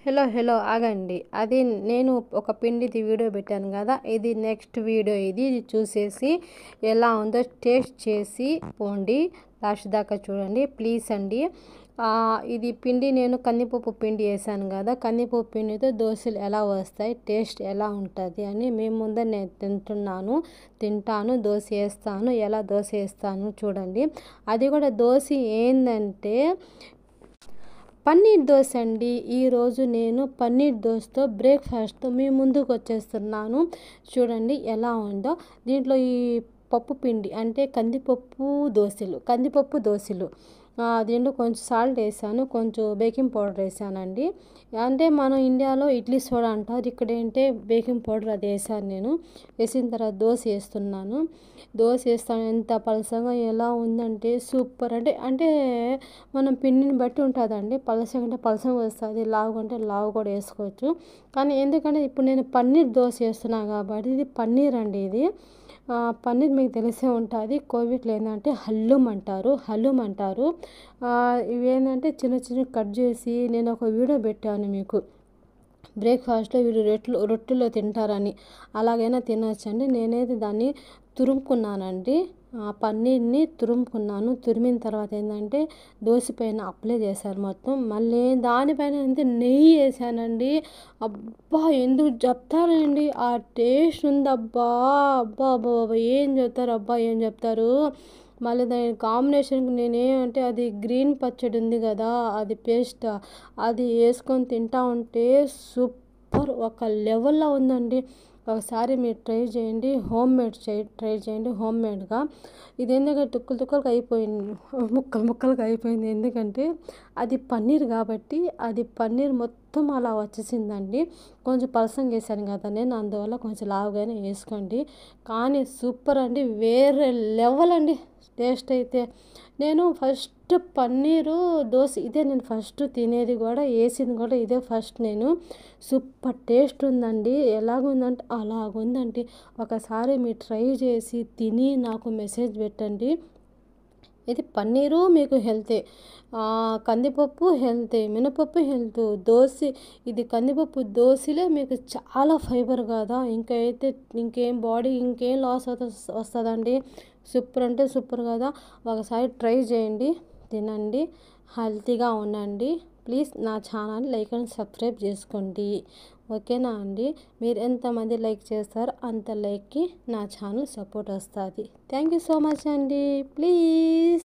Hello ఆగండి. అది నేను ఒక పిండిది వీడియో పెట్టాను కదా, ఇది నెక్స్ట్ వీడియో. ఇది చూసేసి ఎలా ఉందో టేస్ట్ చేసి పోండి. లాస్ట్ దాకా చూడండి ప్లీజ్ అండి. ఇది పిండి నేను కందిపప్పు పిండి వేసాను కదా, కందిపప్పు పిండితో దోశలు ఎలా వస్తాయి, టేస్ట్ ఎలా ఉంటుంది అని మేము ముందే నేను తింటాను. దోశ వేస్తాను, ఎలా దోశ వేస్తాను చూడండి. అది కూడా దోశ ఏంటంటే పన్నీర్ దోశ అండి. ఈరోజు నేను పన్నీర్ దోశతో బ్రేక్ఫాస్ట్తో మీ ముందుకు వచ్చేస్తున్నాను. చూడండి ఎలా ఉందో. దీంట్లో ఈ పప్పు పిండి అంటే కందిపప్పు దోశలు దీంట్లో కొంచెం సాల్ట్ వేసాను, కొంచెం బేకింగ్ పౌడర్ వేసానండి. అంటే మనం ఇండియాలో ఇడ్లీ సోడా అంటారు, ఇక్కడ ఏంటంటే బేకింగ్ పౌడర్ అది వేసాను నేను. వేసిన తర్వాత దోశ వేస్తాను. ఎంత పలసంగా ఎలా ఉందంటే సూపర్. అంటే మనం పిండిని బట్టి ఉంటుందండి. పలసగా అంటే పలసగా వస్తుంది, లావుగా అంటే లావు కూడా వేసుకోవచ్చు. కానీ ఎందుకంటే ఇప్పుడు నేను పన్నీర్ దోశ వేస్తున్నాను కాబట్టి ఇది పన్నీర్ అండి. ఇది పన్నీర్ మీకు తెలిసే ఉంటుంది. కోవిడ్లో ఏంటంటే హల్లుమ్ అంటారు. ఇవేంటంటే చిన్న కట్ చేసి నేను ఒక వీడియో పెట్టాను మీకు. బ్రేక్ఫాస్ట్లో వీరు రొట్టెలో తింటారని, అలాగైనా తినవచ్చండి. నేనైతే దాన్ని తురుముకున్నానండి. పన్నీర్ని తురిమిన తర్వాత ఏంటంటే దోశ పైన అప్లై చేశాను మొత్తం. మళ్ళీ దానిపైన నెయ్యి వేసానండి. అబ్బా ఎందుకు చెప్తారండి, ఆ టేస్ట్ ఉంది. అబ్బా ఏం చెప్తారు. మళ్ళీ దాని కాంబినేషన్కి నేనేమంటే అది గ్రీన్ పచ్చడి ఉంది కదా, అది పేస్ట్ అది వేసుకొని తింటా ఉంటే సూపర్, ఒక లెవెల్లో ఉందండి. ఒకసారి మీరు ట్రై చేయండి, ట్రై చేయండి హోమ్మేడ్గా. ఇది ఎందుకంటే తుక్కలుగా అయిపోయింది, ముక్కలుగా అయిపోయింది. ఎందుకంటే అది పన్నీర్ కాబట్టి అది పన్నీర్ మొత్తం అలా వచ్చేసిందండి. కొంచెం పలసంగా వేసాను కదా నేను, అందువల్ల కొంచెం లావుగానే వేసుకోండి. కానీ సూపర్ అండి, వేరే లెవెల్ అండి టేస్ట్ అయితే. నేను ఫస్ట్ పన్నీరు దోశ ఇదే నేను ఫస్ట్ తినేది కూడా, వేసింది కూడా ఇదే ఫస్ట్ నేను. సూపర్ టేస్ట్ ఉందండి. ఎలాగుందంటే అలాగుందండి. ఒకసారి మీరు ట్రై చేసి తిని నాకు మెసేజ్ పెట్టండి. ఇది పన్నీరు మీకు హెల్తే, కందిపప్పు హెల్తే, మినపప్పు హెల్త్. ఇది కందిపప్పు దోశలే మీకు చాలా ఫైబర్ కదా, ఇంకేం లాస్ వస్తుందండి. సూపర్ అంటే సూపర్ కదా. ఒకసారి ట్రై చేయండి, తినండి, హెల్తీగా ఉండండి. ప్లీజ్ నా ఛానల్ లైక్ అండ్ సబ్స్క్రైబ్ చేసుకోండి. ఓకేనా అండి. మీరు ఎంతమంది లైక్ చేస్తారో అంత లైక్కి నా ఛానల్ సపోర్ట్ వస్తుంది. థ్యాంక్ యూ సో మచ్ అండి. ప్లీజ్.